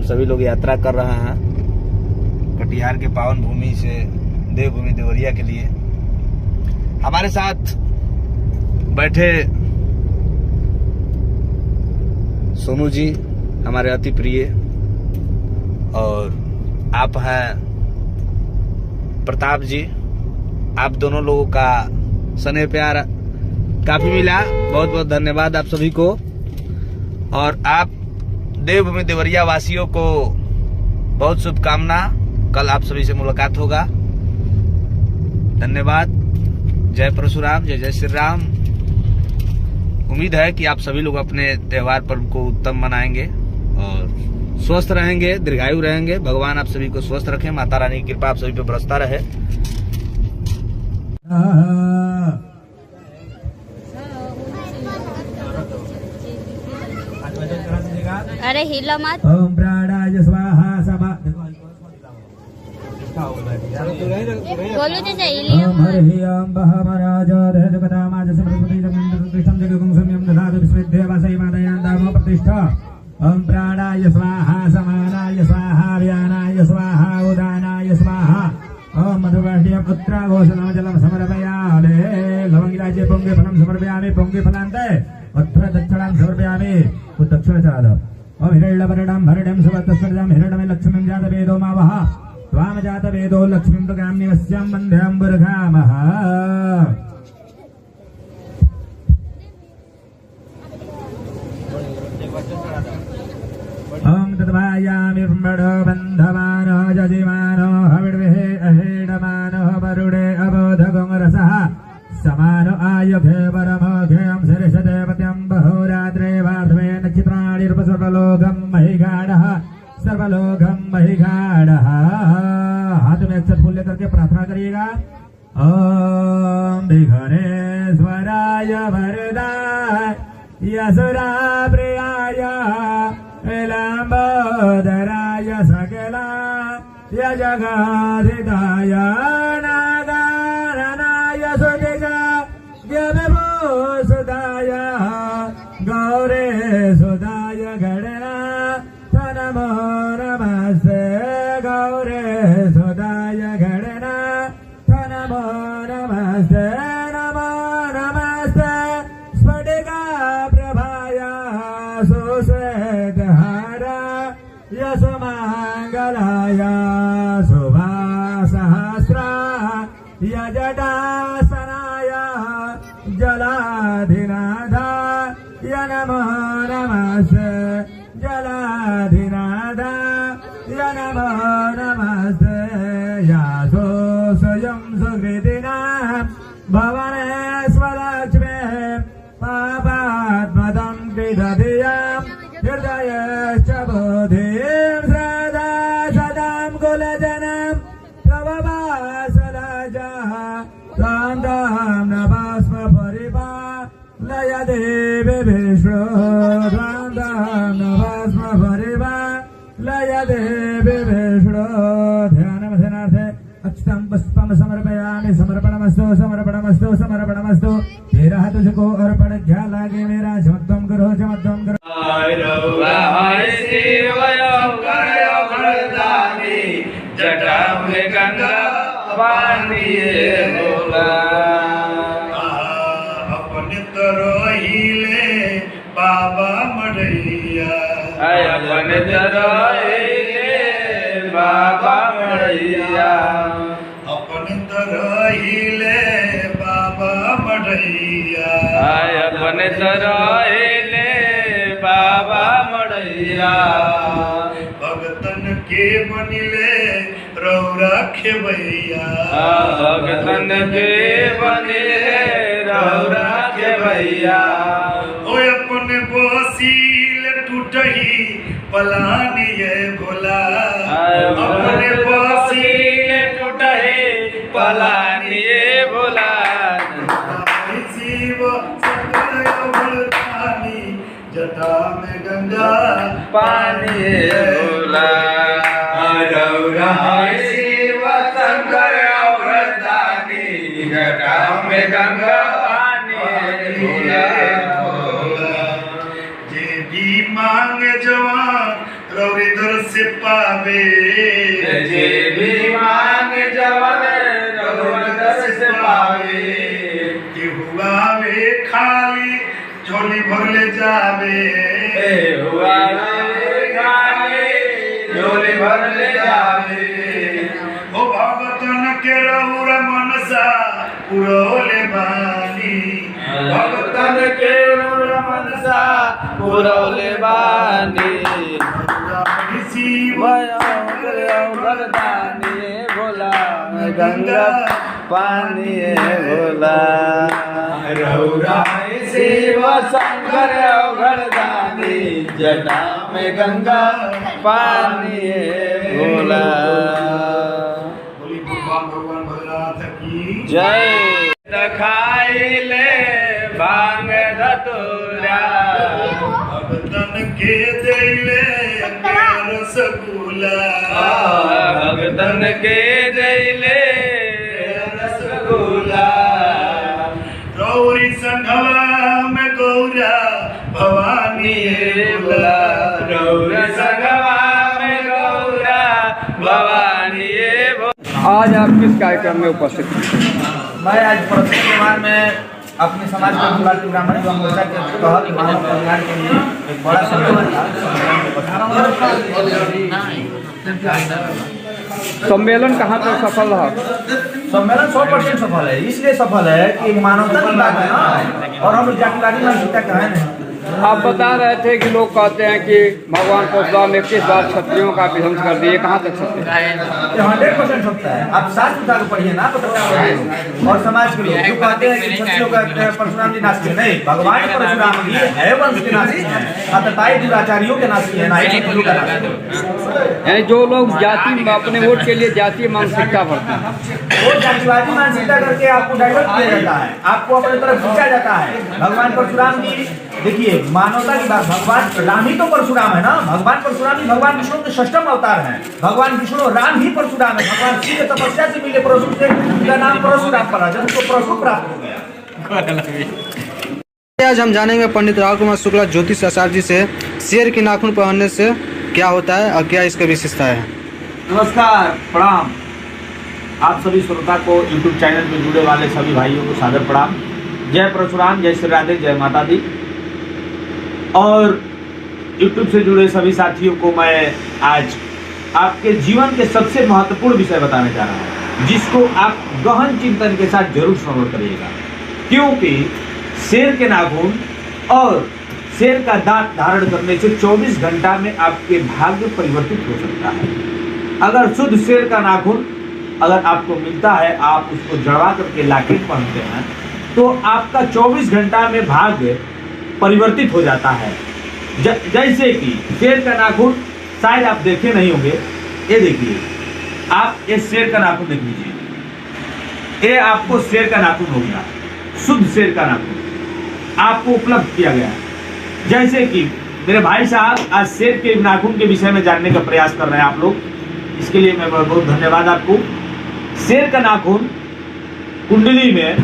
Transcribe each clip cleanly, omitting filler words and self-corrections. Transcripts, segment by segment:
सभी लोग यात्रा कर रहे हैं कटिहार के पावन भूमि से देवभूमि देवरिया के लिए। हमारे साथ बैठे सोनू जी हमारे अति प्रिय, और आप हैं प्रताप जी। आप दोनों लोगों का स्नेह प्यार काफी मिला, बहुत बहुत धन्यवाद आप सभी को। और आप देवभूमि देवरिया वासियों को बहुत शुभकामना। कल आप सभी से मुलाकात होगा। धन्यवाद। जय परशुराम, जय जय श्री राम। उम्मीद है कि आप सभी लोग अपने त्योहार पर्व को उत्तम मनाएंगे और स्वस्थ रहेंगे, दीर्घायु रहेंगे। भगवान आप सभी को स्वस्थ रखें, माता रानी की कृपा आप सभी पे बरसता रहे। अरे हिला मत। ओम प्राणाय स्वाहा सभा बोलो जैसे हिलियो ओम हरि ओम बहमराज देवकदामाज समृद्धि जगन्नाथम जगगुं सम्यम दधातु विश्वदेवासै मादयान्दामो प्रतिष्ठा। ओम प्राणाय स्वाहा समानाय स्वाहा व्यानाय स्वाहा उदानाय स्वाहा। ओम मधुवर्षियं पुत्राघोषणं जलं समर्पयामि। लवंगिराज्ये पुंगे फलं समर्पयामि। पुंगे फलान्ते अत्र दक्षिणां समर्पयामि। दक्षिण चला। ओम हिरण्यवर्णं भरणं सुवर्णस्वर्णं हिरण्यं लक्ष्मीं जातवेदो मावः त्वां जातवेदो लक्ष्मीं प्रगाम्यस्यां वन्देऽं बुर्गामः। ओम तद्भायामि ब्रह्मणो बन्धमानो जजिमानो हविर्विहे अहेडमानो वरुणे अबोधगं रसः समानो आयुधे परमोघेयं सरिषदेवत्यं बहोरात्रे वार्धवे नक्षत्राणि सर्वलोकं महिगाढः सर्वलोकं महिगाढः। हाथ में अक्षत फूल लेकर के प्रार्थना करिएगा। ओम विघ्नेश्वराय वरदाय यशोरा प्रियाय लंबोदराय सकला जगद्धिताय नागाननाय सुदिगा व्यभूषुदाय गौरे सुदाय गणना नमो नमस्ते गौरे सुदाय गणना नमो नमस्ते नमो नमस्ते स्फटिका प्रभाय सुश्वेतहारा यशमङ्गलाय शुभासहस्रा यजटासनाय जलाधिनाथा नमो नमस्ते जलाधिनाथा नमो नमस्ते यासो स्वयं सुकृतिनां भवनेश्वरलक्ष्मे पापात्मदं कृतधियां हृदयश्च बोधिं श्रद्धा सदां कुलजनं प्रभवासलजः त्वां नभस्म परिपा लय देवी विष्णु त्वां नभस्म परिपा लय देवी विष्णु। ध्यानमधनार्थे अक्षतं पुष्पं समर्पयामि। समर्पणमस्तु समर्पणमस्तु समर्पणमस्तु। तेरा तुझको अर्पण क्या लागे मेरा चमत्वं करो चमत्वं करो। जटा में गंगा पानी बोला अपने तरोहिले बाबा मड़ैया अपने तरोहिले बाबा मड़ैया अपने तरोहिले बाबा मड़ैया अपने तरोहिले बाबा मड़ैया भगतन के बनिले रौरा खेबैया भगतन के बनिले रौरा खेबैया ओ अपने बोसील टूटही पलानी ये भोला अपने बोसील टूटही पलानी ये भोला शिव सकल भरतानी जटा में गंगा पानी भोला रौरा शिव शंकर वरदानी जटा में गंगा पानी भोला जे भी मांगे जवान रौरी दर से पावे जे भी मांगे जवन रघुवर से पावे केहू आवे खाली झोली भर ले जावे हुआ खाली झोली भर ले जावे ओ भगतन के रहुरा मनसा पुरोले बानी भगतन के मनसा पुरौले बानी वरदानी भोला गंगा पानी भोला रौरा शिव शंकर वरदानी जटा में गंगा पानी भोला बोली भगवान भोलेनाथ की जय खाई ले भांग धतूरा भगतन के दिले रसगुल्ला भगतन के दिले रसगुल्ला गौरी संघवा में गौरा भवानी भोला गौरा संगवा में गौरा भवानी आज आप किस कार्यक्रम में उपस्थित हैं? मैं आज प्रथम त्योहार में अपने समाज के भारतीय ब्राह्मण युवा मोर्चा के तहत मानव कल्याण के लिए एक बड़ा सम्मेलन सम्मेलन कहाँ तक सफल रहा? सम्मेलन 100% सफल है। इसलिए सफल है कि मानवता की बात है ना, और हम जातिवादी मानसिकता का है नहीं। आप बता रहे थे कि लोग कहते हैं कि भगवान परशुराम ने 21 बार क्षत्रियों का विध्वंस कर दिए, कहाँ तक सत्य है? 100% सत्य है। आप शास्त्र उठा के पढ़िए ना, और समाज के लोग जो कहते हैं कि क्षत्रियों का परशुराम जी नाश किए, नहीं, भगवान परशुराम जी है वंश के नाशी हैं, अतताई दुराचारियों के नाशी है, ना हिंदू का नाशी है। यानी जो लोग जाति अपने वोट के लिए जातीय मानसिकता भरते हैं, वो जातिवादी मानसिकता करके आपको डाइवर्ट किया जाता है, आपको अपनी तरफ खींचा जाता है। भगवान परशुराम जी, देखिए मानवता की बात, भगवान राम ही तो परशुराम है ना, भगवान परशुराम ही भगवान विष्णु के षष्ठम अवतार हैं। भगवान विष्णु राम ही परशुराम है। भगवान शिव तपस्या से मिले परशु से उनका नाम परशुराम पड़ा, जब उसको परशु प्राप्त हो गया। आज हम जानेंगे पंडित राहुल कुमार शुक्ला ज्योतिष आचार्य जी से शेर की नाखून पहनने से क्या होता है और क्या इसकी विशेषताएं हैं। नमस्कार, प्रणाम। आप सभी श्रोता को YouTube चैनल में जुड़े वाले सभी भाइयों को सादर प्रणाम। जय परशुराम, जय श्री राधे, जय माता दी। और YouTube से जुड़े सभी साथियों को मैं आज आपके जीवन के सबसे महत्वपूर्ण विषय बताने जा रहा हूँ, जिसको आप गहन चिंतन के साथ जरूर श्रवण करिएगा। क्योंकि शेर के नाखून और शेर का दांत धारण करने से 24 घंटा में आपके भाग्य परिवर्तित हो सकता है। अगर शुद्ध शेर का नाखून अगर आपको मिलता है, आप उसको जड़वा करके लॉकेट पहनते हैं, तो आपका 24 घंटा में भाग्य परिवर्तित हो जाता है। जैसे कि शेर का नाखून शायद आप देखे नहीं होंगे, ये देखिए, आप ये शेर का नाखून देख लीजिए, ये आपको शेर का नाखून हो गया, शुद्ध शेर का नाखून आपको उपलब्ध किया गया। जैसे कि मेरे भाई साहब आज शेर के नाखून के विषय में जानने का प्रयास कर रहे हैं आप लोग, इसके लिए मैं बहुत बहुत धन्यवाद आपको। शेर का नाखून कुंडली में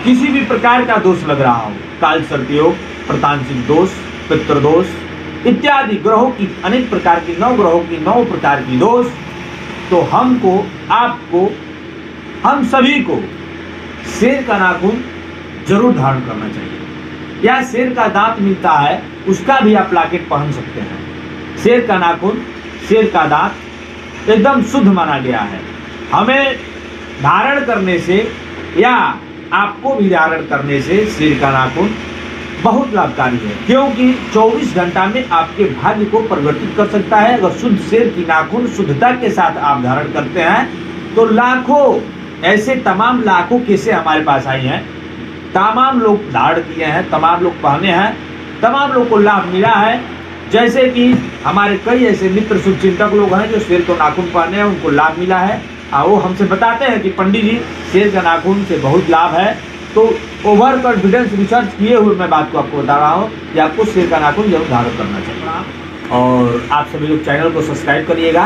किसी भी प्रकार का दोष लग रहा हो, काल सर्पयोग, प्रतांत्रिक दोष, पितृ दोष इत्यादि ग्रहों की अनेक प्रकार की 9 ग्रहों की 9 प्रकार की दोष, तो हमको, आपको, हम सभी को शेर का नाखून जरूर धारण करना चाहिए। या शेर का दांत मिलता है, उसका भी आप लॉकेट पहन सकते हैं। शेर का नाखून, शेर का दांत एकदम शुद्ध माना गया है। हमें धारण करने से या आपको भी धारण करने से शेर का नाखून बहुत लाभकारी है, क्योंकि 24 घंटा में आपके भाग्य को परिवर्तित कर सकता है। अगर शुद्ध शेर की नाखून शुद्धता के साथ आप धारण करते हैं, तो लाखों ऐसे तमाम लाखों केसें हमारे पास आई हैं, तमाम लोग धारण किए हैं, तमाम लोग पहने हैं, तमाम लोग को लाभ मिला है। जैसे कि हमारे कई ऐसे मित्र शुभचिंतक लोग हैं जो शेर को नाखून पहने हैं, उनको लाभ मिला है। वो हमसे बताते हैं कि पंडित जी शेर का नाखून से बहुत लाभ है। तो ओवर कॉन्फिडेंस रिसर्च किए हुए मैं बात को आपको बता रहा हूँ कि आपको शेर का नाखून जरूर धारण करना चाहिए। और आप सभी लोग चैनल को सब्सक्राइब करिएगा,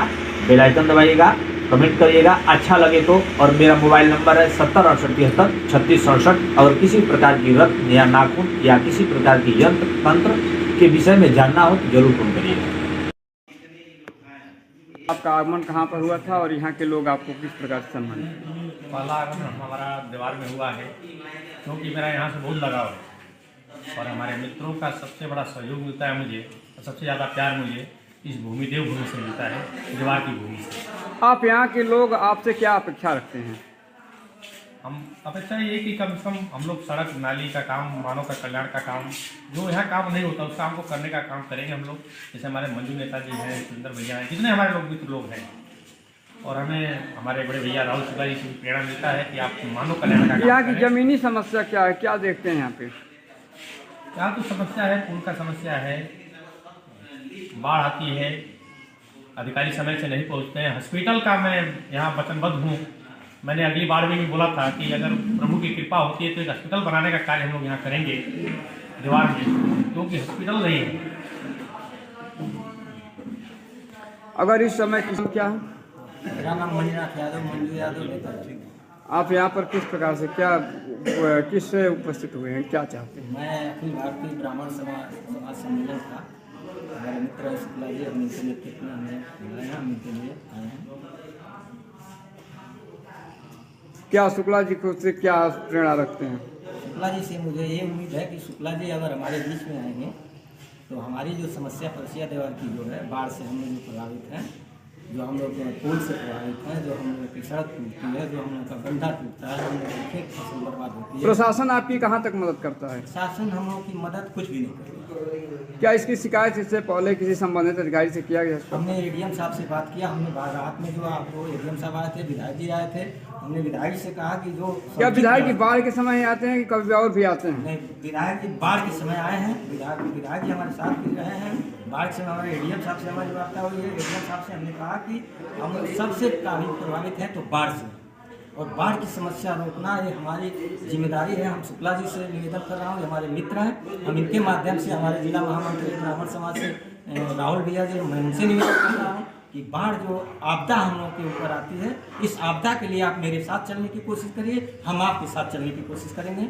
बेल आइकन दबाइएगा, कमेंट करिएगा अच्छा लगे तो। और मेरा मोबाइल नंबर है 7068733667। अगर किसी प्रकार की रत्न या नाखून या किसी प्रकार की यंत्र तंत्र के विषय में जानना हो तो जरूर फोन करिएगा। आपका आगमन कहाँ पर हुआ था और यहाँ के लोग आपको किस प्रकार से सम्मान? पहला आगमन हमारा दीवार में हुआ है, क्योंकि मेरा यहाँ से बहुत लगाव है और हमारे मित्रों का सबसे बड़ा सहयोग मिलता है मुझे, और सबसे ज़्यादा प्यार मुझे इस भूमि देवभूमि से मिलता है, दीवार की भूमि से। आप यहाँ के लोग आपसे क्या अपेक्षा रखते हैं? हम अपेक्षा ये कि कम से कम हम लोग सड़क नाली का काम, मानव का कल्याण का काम, जो यहाँ काम नहीं होता उस काम को करने का काम करेंगे हम लोग। जैसे हमारे मंजू नेताजी हैं, सुंदर भैया हैं, जितने हमारे लोग मित्र लोग हैं, और हमें हमारे बड़े भैया राहुल शुक्ला जी से प्रेरणा मिलता है कि आप मानव कल्याण का काम यहाँ की करें। जमीनी समस्या क्या है, क्या देखते हैं यहाँ पे? यहाँ तो समस्या है, पुल का समस्या है, बाढ़ आती है, अधिकारी समय से नहीं पहुँचते हैं। हॉस्पिटल का मैं यहाँ वचनबद्ध हूँ। मैंने अगली बार में भी बोला था कि अगर प्रभु की कृपा होती है तो एक हॉस्पिटल बनाने का कार्य हम लोग यहाँ करेंगे दीवार में, क्योंकि हॉस्पिटल नहीं है। अगर इस समय किसी क्या है? मेरा नाम मणिनाथ यादव, मंजू यादव नेता। आप यहाँ पर किस प्रकार से क्या किससे उपस्थित हुए हैं, क्या चाहते हैं? मैं अखिल भारतीय ब्राह्मण समाज सम्मेलन था, हमारे मित्र शुक्ला जी अपने नेतृत्व में हमें बुलाया, हम इनके लिए आए हैं। क्या शुक्ला जी को से क्या प्रेरणा रखते हैं? शुक्ला जी से मुझे ये उम्मीद है कि शुक्ला जी अगर हमारे बीच में आएंगे तो हमारी जो समस्या परसिया दीवार की जो है, बाढ़ से हम लोग जो प्रभावित हैं, जो हम लोग पुल से प्रभावित हैं, जो हम लोग की सड़क टूटती है, जो हम लोग का बंधा टूटता है, हम लोग की खेत फसल बर्बाद होती है, प्रशासन आपकी कहाँ तक मदद करता है? शासन हम लोगों की मदद कुछ भी नहीं करती। क्या इसकी शिकायत इससे पहले किसी संबंधित अधिकारी से किया गया? हमने एडीएम साहब से बात किया, हमने रात में जो आपको एडीएम साहब आए थे, विधायक जी आए थे, हमने विधायक से कहा कि जो क्या विधायक की बाढ़ के समय ही आते हैं कि कभी और भी आते हैं? नहीं, विधायक जी बाढ़ के समय आए हैं, विधायक जी हमारे साथ भी रहे हैं। बाढ़ के समय हमारे एडीएम साहब से हमारी वार्ता हुई है। एडीएम साहब से हमने कहा कि हम लोग सबसे प्रभावित हैं तो बाढ़ से, और बाढ़ की समस्या रोकना ये हमारी जिम्मेदारी है। हम शुक्ला जी से निवेदन कर रहा हूँ, हमारे मित्र हैं, हम इनके माध्यम से हमारे जिला महामंत्री ब्राह्मण समाज से राहुल भैया जी, मैं उनसे निवेदन कर रहा हूँ कि बाढ़ जो आपदा हम लोगों के ऊपर आती है, इस आपदा के लिए आप मेरे साथ चलने की कोशिश करिए, हम आपके साथ चलने की कोशिश करेंगे।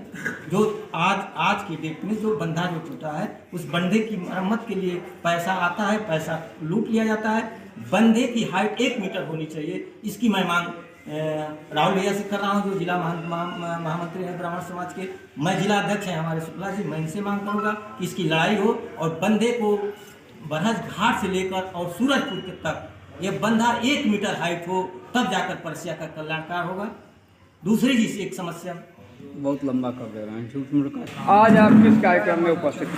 जो आज की डेट में जो बंधा जो टूटा है, उस बंधे की मरम्मत के लिए पैसा आता है, पैसा लूट लिया जाता है। बंधे की हाइट 1 मीटर होनी चाहिए, इसकी मैं मांग राहुल भैया से कर रहा हूँ, जो जिला महामंत्री हैं ब्राह्मण समाज के। मैं जिला अध्यक्ष हैं हमारे शुक्ला जी, मैं इनसे मांग करूँगा कि इसकी लड़ाई हो और बंधे को बरहज घाट से लेकर और सूरजपुर तक ये बंधा 1 मीटर हाइट हो, तब जाकर परसिया का कल्याणकार होगा। दूसरी चीज एक समस्या बहुत लंबा कर दे रहे हैं, झूठ मूठ का। आज आप किस कार्यक्रम में उपस्थित थे?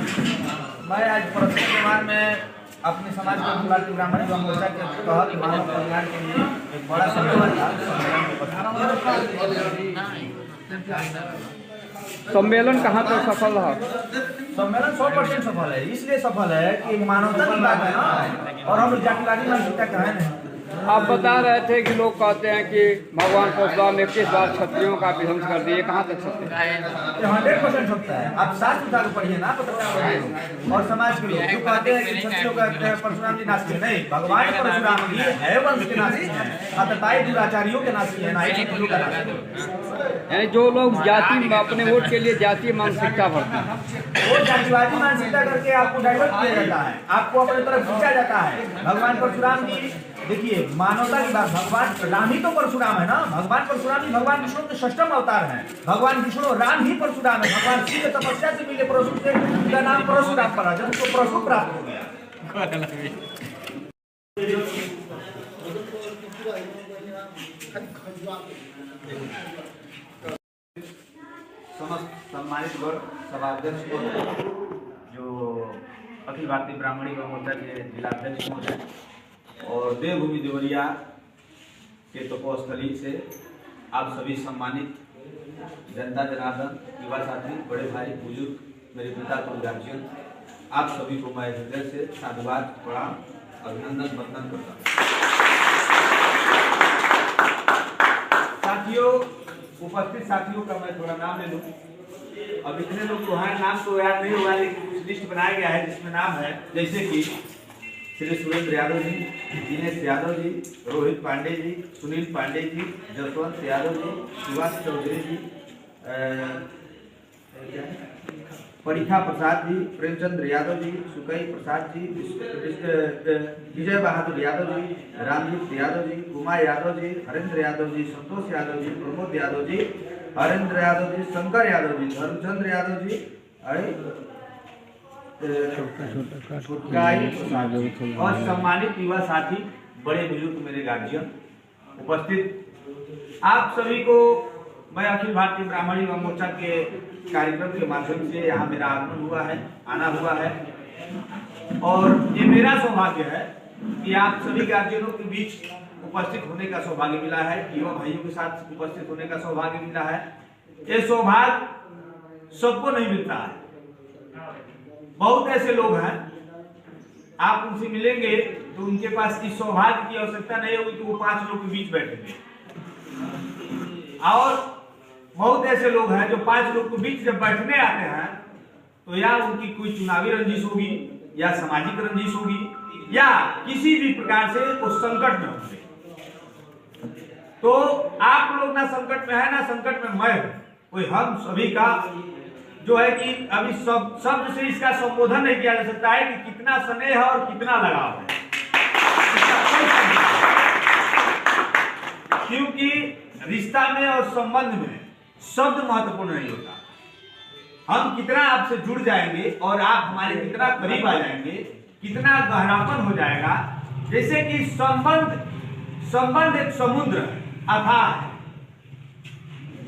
मैं आज परसों त्यौहार में अपने समाज के अखिल भारतीय ब्राह्मण युवा मोर्चा के तहत मानव कल्याण के लिए एक बड़ा सम्मेलन था। सम्मेलन कहाँ तक सफल रहा? सम्मेलन 100% सफल है। इसलिए सफल है कि मानवता की बात है ना, और हम जातिवादी मानसिकता का है नहीं। आप बता रहे थे कि लोग कहते हैं कि भगवान परशुराम ने 21 बार क्षत्रियों का विध्वंस कर दिए, कहाँ तक सत्य है? 100% सत्य है। आप शास्त्र उतारू पढ़िए ना, पत्रकार और समाज के लोग जो कहते हैं कि क्षत्रियों का परशुराम जी नासी नहीं, भगवान परशुराम जी है वंश के नासी हैं, अतताई दुराचारियों के नासी है, ना ही हिंदू का नासी है। यानी जो लोग जाति अपने वोट के लिए जातीय मानसिकता भरते हैं, वो जातिवादी मानसिकता करके आपको डाइवर्ट किया जाता है, आपको अपनी तरफ खींचा जाता है। भगवान परशुराम जी, देखिए मानवता की बात, भगवान राम ही तो परशुराम है ना। भगवान परशुराम ही भगवान विष्णु के षष्ठम अवतार हैं। भगवान विष्णु राम ही परशुराम है। भगवान शिव तपस्या से मिले परशु से उनका नाम परशुराम पड़ा, जब उसको परशु प्राप्त हो गया। समस्त सम्मानित गौर सभाध्यक्ष को, जो अखिल भारतीय ब्राह्मण युवा मोर्चा के जिला अध्यक्ष महोदय और देवभूमि देवरिया के तपोस्थली से आप सभी सम्मानित जनता जनार्दन, युवा साथी, बड़े भाई, बुजुर्ग, मेरे पिता तो गार्जियन, आप सभी को मैं हृदय से साधुवाद, प्रणाम, अभिनंदन, वंदन करता हूँ। साथियों, उपस्थित साथियों का मैं थोड़ा नाम ले लूँ। अब इतने लोग तो हैं, नाम तो याद नहीं होगा, लेकिन कुछ लिस्ट बनाया गया है जिसमें नाम है, जैसे कि श्री सुरेंद्र यादव जी, दिनेश यादव जी, रोहित पांडे जी, सुनील पांडे जी, जसवंत यादव जी, सुभाष चौधरी जी, परीक्षा प्रसाद जी, प्रेमचंद्र यादव जी, सुकई प्रसाद जी, विजय बहादुर यादव जी, रामजीत यादव जी, उमा यादव जी, हरेंद्र यादव जी, संतोष यादव जी, प्रमोद यादव जी, हरेंद्र यादव जी, शंकर यादव जी, धर्मचंद्र यादव जी, और सम्मानित युवा साथी, बड़े बुजुर्ग, मेरे गार्जियन उपस्थित, आप सभी को मैं अखिल भारतीय ब्राह्मण युवा मोर्चा के कार्यक्रम के माध्यम से यहाँ मेरा आगमन हुआ है, आना हुआ है, और ये मेरा सौभाग्य है कि आप सभी गार्जियनों के बीच उपस्थित होने का सौभाग्य मिला है, युवा भाइयों के साथ उपस्थित होने का सौभाग्य मिला है। ये सौभाग्य सबको नहीं मिलता है। बहुत ऐसे लोग हैं, आप उनसे मिलेंगे तो उनके पास इस सौभाग्य की आवश्यकता नहीं होगी कि वो 5 लोग के बीच बैठेंगे, और बहुत ऐसे लोग हैं जो 5 लोग के बीच जब बैठने आते हैं तो या उनकी कोई चुनावी रंजिश होगी, या सामाजिक रंजिश होगी, या किसी भी प्रकार से वो संकट में होंगे। तो आप लोग ना संकट में है ना संकट में मैं हूं, कोई हम सभी का जो है कि अभी सब शब्द से इसका संबोधन नहीं किया जा सकता है कि कितना स्नेह है और कितना लगाव है, क्योंकि रिश्ता में और संबंध में शब्द महत्वपूर्ण नहीं होता। हम कितना आपसे जुड़ जाएंगे और आप हमारे कितना करीब आ जाएंगे, कितना गहरापन हो जाएगा। जैसे कि संबंध एक समुद्र अथाह है,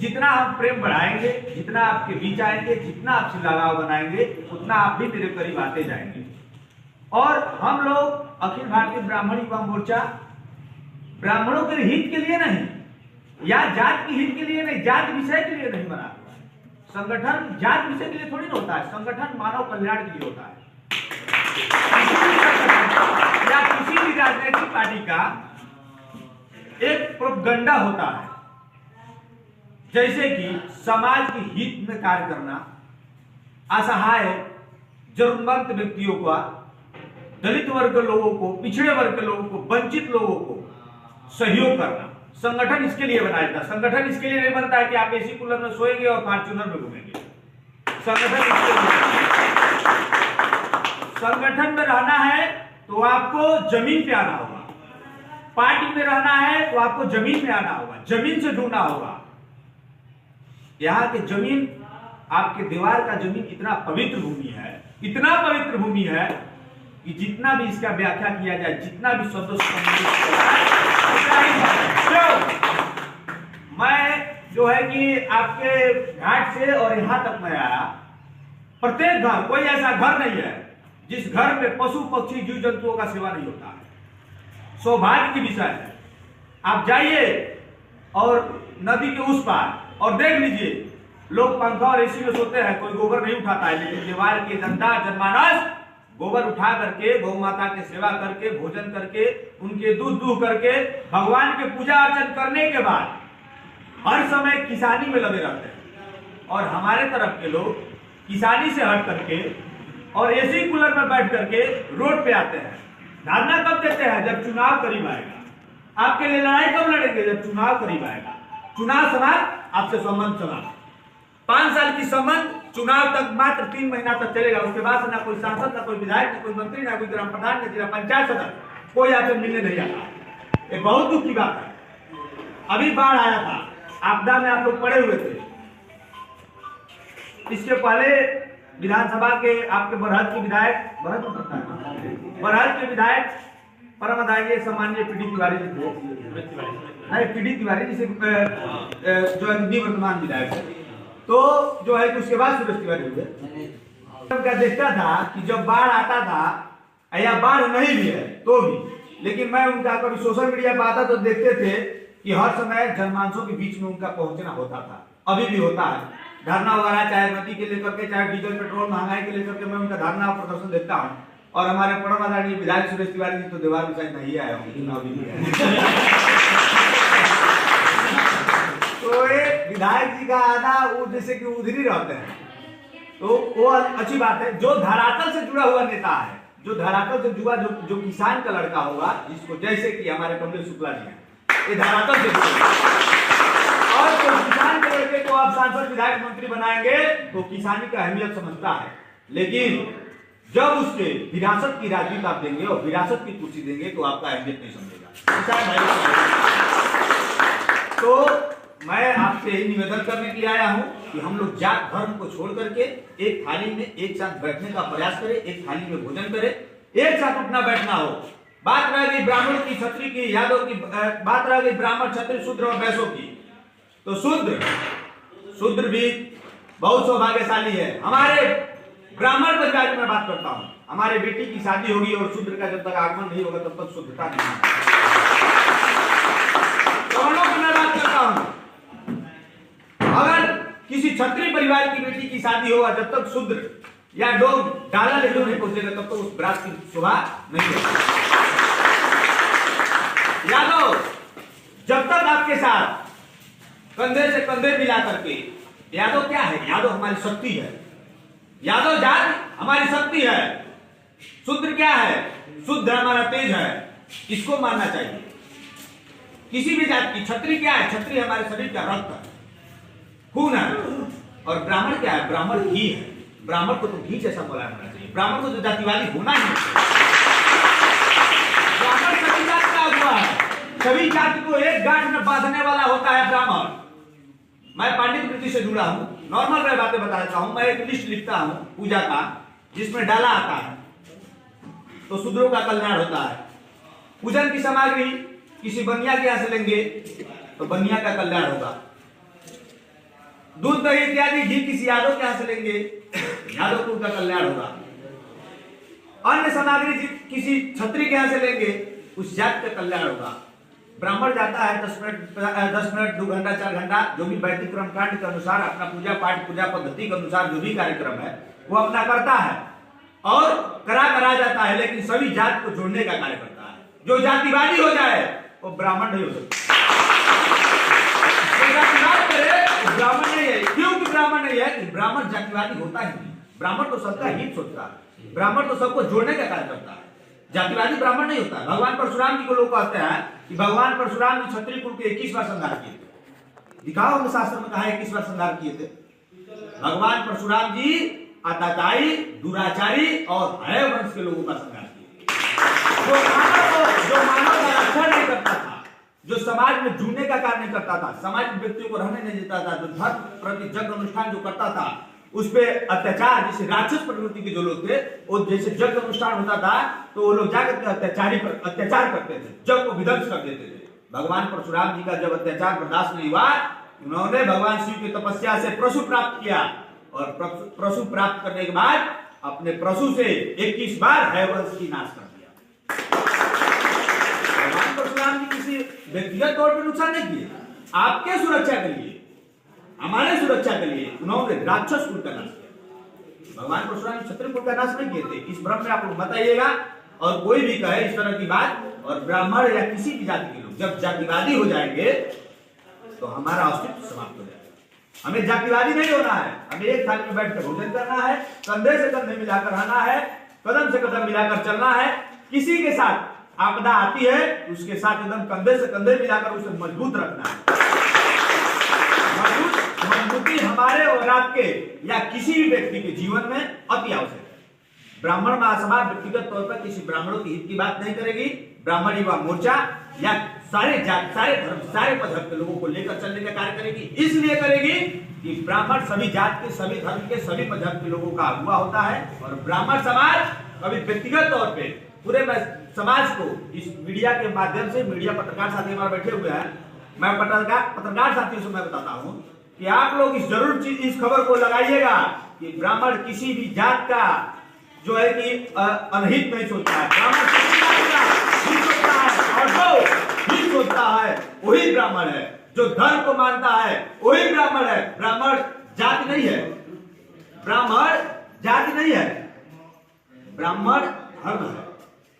जितना हम प्रेम बढ़ाएंगे, जितना आपके बीच आएंगे, जितना आपसे लगाव बनाएंगे, उतना आप भी मेरे करीब आते जाएंगे। और हम लोग अखिल भारतीय ब्राह्मण युवा मोर्चा ब्राह्मणों के हित के लिए नहीं, या जात के हित के लिए नहीं, जात विषय के लिए नहीं बना हुआ है। संगठन जात विषय के लिए थोड़ी ना होता है, संगठन मानव कल्याण के लिए होता है। या किसी भी राजनीतिक पार्टी का एक प्रोपगंडा होता है, जैसे कि समाज के हित में कार्य करना, असहाय जरूरतमंद व्यक्तियों का, दलित वर्ग के लोगों को, पिछड़े वर्ग के लोगों को, वंचित लोगों को सहयोग करना। संगठन इसके लिए बनाया जाता है। संगठन इसके लिए नहीं बनता है कि आप एसी कूलर में सोएंगे और फॉर्च्यूनर में घूमेंगे। संगठन में रहना है तो आपको जमीन पे आना होगा, पार्टी में रहना है तो आपको जमीन में आना होगा, जमीन से जुड़ना होगा। यहाँ के जमीन, आपके दीवार का जमीन इतना पवित्र भूमि है, इतना पवित्र भूमि है कि जितना भी इसका व्याख्या किया जाए, जितना भी शब्दों से मैं जो है कि आपके घाट से और यहाँ तक मैं आया, प्रत्येक घर, कोई ऐसा घर नहीं है जिस घर में पशु पक्षी जीव जंतुओं का सेवा नहीं होता है। सौभाग्य की विषय है। आप जाइए और नदी के उस पार और देख लीजिए, लोग पंखा और एसी में सोते हैं, कोई गोबर नहीं उठाता है, लेकिन दीवार के जनता जनमानस गोबर उठा करके, गौ माता की सेवा करके, भोजन करके, उनके दूध दूह करके, भगवान के पूजा अर्चन करने के बाद हर समय किसानी में लगे रहते हैं। और हमारे तरफ के लोग किसानी से हट करके और एसी कूलर में बैठ करके रोड पे आते हैं। धरना कब देते हैं? जब चुनाव करीब आएगा। आपके लिए लड़ाई कब लड़ेंगे? जब चुनाव करीब आएगा। चुनाव समाप्त, आपसे संबंध समाप्त। 5 साल की संबंध, चुनाव तक मात्र 3 महीना तक चलेगा। उसके बाद ना कोई सांसद, ना कोई विधायक, ना कोई मंत्री, ना कोई ग्राम प्रधान, ना जिला पंचायत सदस्य, कोई आपसे मिलने नहीं आता। ये बहुत दुख की बात है। अभी बाढ़ आया था, आपदा में आप लोग पड़े हुए थे। इसके पहले विधानसभा के आपके बरहत के विधायक, बरहत के विधायक परम आदरणीय सम्माननीय पीडी तिवारी जी थे, नहीं पीडी तिवारी जिसे जो है निवर्तमान विधायक है, तो जो है कि उसके बाद सुरेश तिवारी हुए। उनका देखता था कि जब बाढ़ आता था या बाढ़ नहीं भी है तो भी, लेकिन मैं उनका कभी सोशल मीडिया पर आता तो देखते थे कि हर समय जनमानसों के बीच में उनका पहुंचना होता था, अभी भी होता है। धरना वगैरह चाहे नदी के लेकर के, चाहे डीजल पेट्रोल महंगाई के लेकर के, मैं उनका धरना और प्रदर्शन देखता हूँ। और हमारे परम आदरणीय विधायक सुरेश तिवारी जी तो दीवार में शायद नहीं आए होंगे, चुनाव भी नहीं आए। तो ये विधायक जी का आना वो जैसे कि उधर ही रहते हैं, तो वो अच्छी बात है। जो धरातल से जुड़ा हुआ नेता है, जो धरातल से जुड़ा, जो किसान का लड़का होगा, जिसको जैसे कि हमारे कमलेश शुक्ला जी हैं, ये धरातल से जुड़े और जो किसान के लड़के को आप सांसद विधायक मंत्री बनाएंगे तो किसानी का अहमियत समझता है, लेकिन जब उसके विरासत की राजनीति आप देंगे और विरासत की कुर्सी देंगे तो आपका अहमियत नहीं समझेगा। तो मैं आपसे यही निवेदन करने के लिए आया हूं कि हम लोग जात धर्म को छोड़ करके एक थाली में एक साथ बैठने का प्रयास करें, एक थाली में भोजन करें, एक साथ उठना बैठना हो। बात रह गई ब्राह्मण की, क्षत्रिय की, यादव की, बात रह गई ब्राह्मण, क्षत्रिय, शूद्र और वैश्यों की। तो शूद्र भी बहुत सौभाग्यशाली है। हमारे ब्राह्मण परिवार की मैं बात करता हूं, हमारे बेटी की शादी होगी और शूद्र का जब तक आगमन नहीं होगा तब तक शुद्धता नहीं। सवर्णों की मैं बात करता हूं, अगर किसी क्षत्रिय परिवार की बेटी की शादी होगा जब तक शूद्र या डोम डाला लेकर नहीं पहुंचेगा तब तक उस बरात की शोभा नहीं होगी। यादव जब तक आपके साथ कंधे से कंधे मिला करके, यादव क्या है? यादव हमारी शक्ति है, यादव जात हमारी शक्ति है। शूद्र क्या है? शुद्ध हमारा तेज है, इसको मानना चाहिए किसी भी जात की। क्षत्रिय क्या है? क्षत्रिय हमारे शरीर का रक्त है, खून है। और ब्राह्मण क्या है? ब्राह्मण घी है, ब्राह्मण को तो घी जैसा बोला होना चाहिए, ब्राह्मण को तो जातिवादी होना ही नहीं। ब्राह्मण सभी जात का हुआ है, सभी जाति को एक गांठ में बांधने वाला होता है ब्राह्मण। मैं पांडित वृत्ति से जुड़ा हूं, नॉर्मल मैं बातें बता देता हूं। मैं एक लिस्ट लिखता हूं पूजा का जिसमें डाला आता है तो शूद्रों का कल्याण होता है। पूजन की सामग्री किसी बनिया के यहां से लेंगे तो बनिया का कल्याण होगा। दूध दही इत्यादि घी किसी यादव के यहां से लेंगे, यादव को का कल्याण होगा। अन्य सामग्री किसी क्षत्रिय के यहां से लेंगे, उस जात का कल्याण होगा। ब्राह्मण जाता है 10 मिनट 2 घंटा 4 घंटा जो भी वैदिक कर्मकांड के अनुसार अपना पूजा पाठ पूजा पद्धति के अनुसार जो भी कार्यक्रम है वो अपना करता है और करा जाता है, लेकिन सभी जात को जोड़ने का कार्य करता है। जो जातिवादी हो जाए वो ब्राह्मण नहीं हो सकता, ब्राह्मण नहीं है। क्योंकि ब्राह्मण नहीं है कि ब्राह्मण जातिवादी होता ही नहीं, ब्राह्मण तो सबका हित सोचता है, ब्राह्मण तो सबको जोड़ने का कार्य करता है, जातिवादी ब्राह्मण नहीं होता। भगवान परशुराम जी को लोग कहते हैं कि भगवान परशुराम जी क्षत्रिय कुल के 21 बार संहार किए थे। दिखाओ हमें शास्त्र में कहा है 21 बार संहार किए थे। भगवान परशुराम जी अत्याचारी, दुराचारी और हय वंश के लोगों का संहार किए। जो मानव का रक्षा नहीं करता था, जो समाज में जुड़ने का कार्य नहीं करता था, समाज में व्यक्तियों को रहने नहीं देता था, जो धर्म प्रति जग अनुष्ठान जो करता था उस पे अत्याचार, जैसे राक्षस प्रवृत्ति के जो लोग थे वो जैसे जग अनुष्ठान होता था तो वो लोग जाकर के अत्याचार करते थे, जग को विध्वंस कर देते थे। भगवान परशुराम जी का जब अत्याचार बर्दाश्त नहीं हुआ, उन्होंने भगवान शिव की तपस्या से परशु प्राप्त किया और परशु प्राप्त करने के बाद अपने परशु से 21 बार हयवंश की नाश कर दिया। भगवान परशुराम जी किसी व्यक्तिगत तौर पर नुकसान नहीं किए, आपके सुरक्षा के लिए, हमारे सुरक्षा के लिए उन्होंने राक्षस कुल का नाश किया। भगवान परशुराम क्षत्रिय कुल का नाश नहीं किए थे, इस भ्रम में आप लोग मत आइएगा। और कोई भी कहे इस तरह की बात, और ब्राह्मण या किसी भी जाति के लोग जब जातिवादी हो जाएंगे तो हमारा अस्तित्व समाप्त हो जाएगा। हमें जातिवादी नहीं होना है, हमें एक थाली में बैठकर भोजन करना है, कंधे से कंधे मिलाकर रहना है, कदम से कदम मिलाकर चलना है। किसी के साथ आपदा आती है उसके साथ एकदम कंधे से कंधे मिलाकर उसे मजबूत रखना है। मजबूती हमारे और आपके या किसी भी व्यक्ति के जीवन में अति आवश्यक है। ब्राह्मण महासभा व्यक्तिगत तौर पर किसी ब्राह्मणों की हित की बात नहीं करेगी। ब्राह्मण युवा मोर्चा या सारे जात, सारे धर्म, सारे मजहब के लोगों को लेकर चलने का कार्य करेगी। इसलिए करेगी कि ब्राह्मण सभी जात के, सभी धर्म के, सभी मजहब के लोगों का अगुवा होता है और ब्राह्मण समाज कभी व्यक्तिगत तौर पे पूरे समाज को इस मीडिया के माध्यम से, मीडिया पत्रकार साथी हमारे बैठे हुए हैं, मैं पत्रकार साथियों से मैं बताता हूं कि आप लोग इस जरूर इस खबर को लगाइएगा कि ब्राह्मण किसी भी जात का जो है कि अनहित नहीं सोचता है। ब्राह्मण किसी जात का हित सोचता है और जो हित सोचता है वही ब्राह्मण है। जो धर्म को मानता है वही ब्राह्मण है। ब्राह्मण जाति नहीं है, ब्राह्मण जाति नहीं है, ब्राह्मण धर्म है।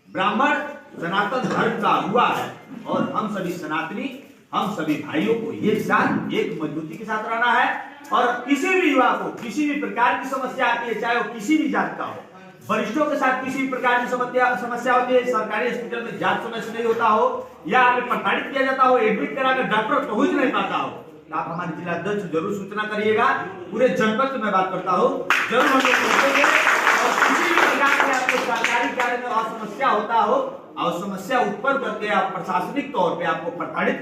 ब्राह्मण सनातन धर्म का हुआ है और हम सभी सनातनी, हम सभी भाइयों को एक साथ, एक मजबूती के साथ रहना है। और किसी भी युवा को किसी भी प्रकार की समस्या आती है, चाहे वो किसी भी जात का हो, वरिष्ठों के साथ किसी भी प्रकार की समस्या होती है, सरकारी हॉस्पिटल में जांच समय से नहीं होता हो या प्रताड़ित किया जाता हो, एडमिट कराकर डॉक्टर पहुंच नहीं पाता हो, तो आप हमारे जिला अध्यक्ष से जरूर सूचना करिएगा। पूरे जनपद से मैं बात करता हूँ, जरूर हम लोग पहुंचेंगे और किसी भी प्रकार के आपको सरकारी कार्य में समस्या होता हो और समस्या उत्पन्न करके आप प्रशासनिक तौर पे आपको प्रताड़ित